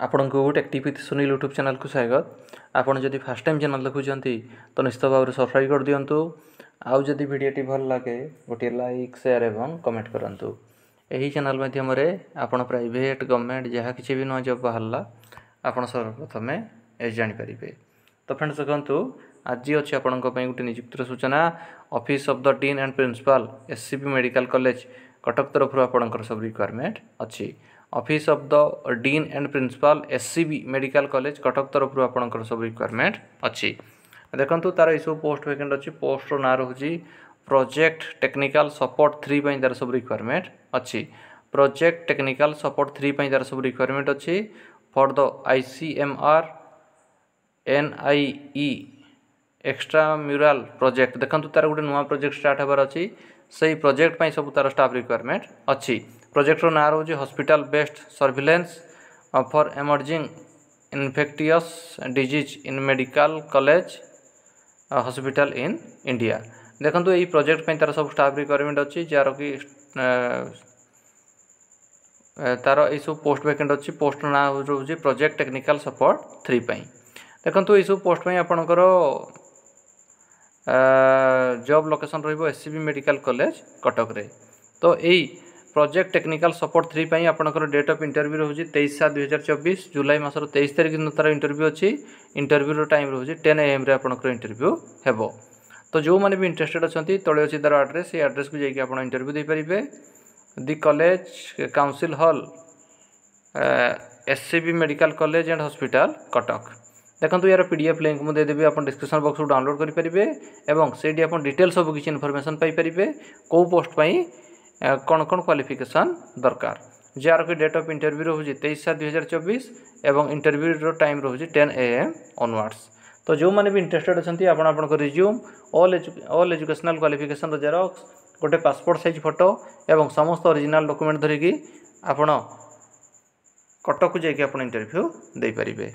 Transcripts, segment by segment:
आपण को टेक्टिव with Sunil YouTube channel को स्वागत। आपण जदि फर्स्ट टाइम चैनल देखुंती तो निश्चित भाव में सब्सक्राइब कर दिंतु। आउ जदि वीडियोटी भल लगे गोटे लाइक शेयर एवं कमेंट करंतु। यही चैनल माध्यम आपण प्राइवेट गवर्नमेंट जहाँ किसी भी नुआ जॉब बाहरला आपण सर्वप्रथमे ए जानि परिबे। तो फ्रेंड्स देखंतु आज अच्छी आपण गोटे नियुक्तिर सूचना office of the dean and principal SCB medical college Cuttack तरफ आपणकर सब रिक्वायरमेंट अच्छी। Office of the dean and principal SCB medical college Cuttack तरफ आपणकर सब रिक्वायरमेंट अच्छी। देखंतु तार ये सब पोस्ट वैकेंट अच्छी। पोस्ट ना रोची प्रोजेक्ट टेक्निकल सपोर्ट 3 पई तार सब रिक्वायरमेंट अच्छी। प्रोजेक्ट टेक्निकल सपोर्ट 3 पई तार सब रिक्वायरमेंट अच्छी for the ICMR NIE extramural project. देखंतु तार गोटे नुआ प्रोजेक्ट स्टार्ट होबार अच्छी। सही प्रोजेक्ट पई सब तार स्टाफ रिक्वायरमेंट अच्छी। प्रोजेक्ट रो ना रोची hospital based surveillance for emerging infectious disease in medical college hospital in India. देखंतु यही प्रोजेक्ट पई तार सब स्टाफ रिक्वायरमेंट अच्छी जार कि तार ये सब पोस्ट वैकेंट अच्छी। पोस्ट ना रोची प्रोजेक्ट टेक्निकल सपोर्ट 3 पई। देखंतु ये सब पोस्ट पई आपनकर जॉब लोकेशन रहिबो एससीबी मेडिकल कॉलेज कटक रे। तो यही प्रोजेक्ट टेक्निकल सपोर्ट 3 पई आपनकर डेट ऑफ इंटरव्यू रोची 23/7/2024 जुलाई मासर 23 तारिख दिन तार इंटरव्यू अच्छी। इंटरव्यू रो टाइम रोची 10 AM रे आपनकर इंटरव्यू हेबो। तो जो माने भी इंटरेस्टेड अछंती तळे अछि तार एड्रेस, ए एड्रेस को जाई आपण इंटरव्यू दे परिबे। The college council hall SCB medical college and hospital Cuttack. देखंतु यार पीडीएफ लिंक मु दे देबी, आपण डिस्क्रिप्शन बॉक्स को डाउनलोड करि परिबे एवं सेडी आपण डिटेल सब किछि इन्फॉर्मेशन पाई परिबे। को पोस्ट पई कौन कौन क्वालिफिकेशन दरकार। जार की डेट ऑफ इंटरव्यू रोची 23/7/2024 एवं इंटरव्यू टाइम रोची 10 AM ऑनवर्ड्स। तो जो माने भी इंटरेस्टेड अछंती आपण आपण resume all educational qualification xerox गोटे पासपोर्ट साइज फोटो एवं समस्त ओरिजिनल डॉक्यूमेंट धरिकी आपण कटक को जाइए आपण इंटरव्यू दे परिबे।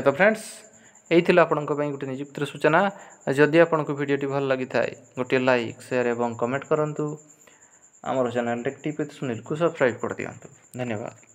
तो फ्रेंड्स यही थिला आपण गोटे नियुक्तिर सूचना। जदि आपण को वीडियोटी भल लगी थाए गोटे लाइक शेयर एवं कमेंट करंतु। आमर चैनल टेक्टिव विथ सुनील को सब्सक्राइब कर दियंतु। धन्यवाद।